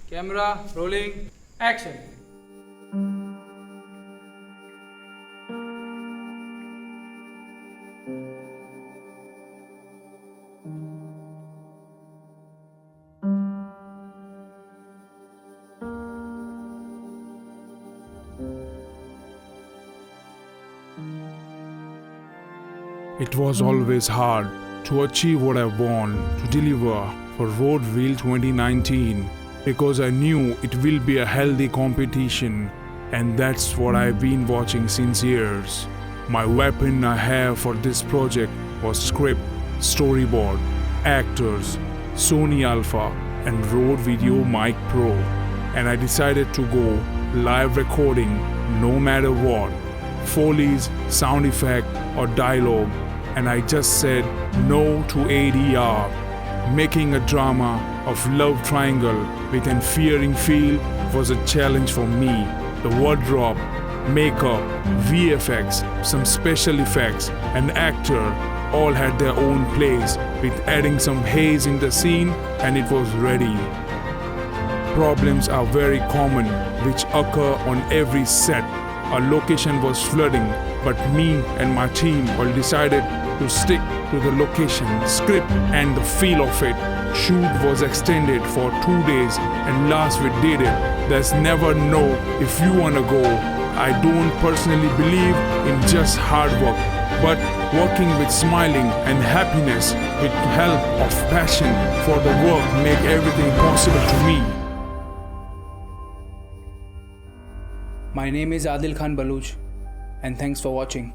Camera, rolling, action. It was always hard to achieve what I want to deliver for Road Wheel 2019 because I knew it will be a healthy competition, and that's what I've been watching since years. My weapon I have for this project was script, storyboard, actors, Sony Alpha and Rode Video Mic Pro, and I decided to go live recording no matter what, Foley's, sound effect or dialogue, and I just said no to ADR. Making a drama of love triangle with an fearing feel was a challenge for me. The wardrobe, makeup, VFX, some special effects, and actor all had their own place, with adding some haze in the scene and it was ready. Problems are very common which occur on every set. Our location was flooding, but me and my team all decided to stick to the location, script and the feel of it. Shoot was extended for 2 days and last we did it. There's never no if you wanna go. I don't personally believe in just hard work, but working with smiling and happiness with help of passion for the work make everything possible to me. My name is Adilkhan Balooch, and thanks for watching.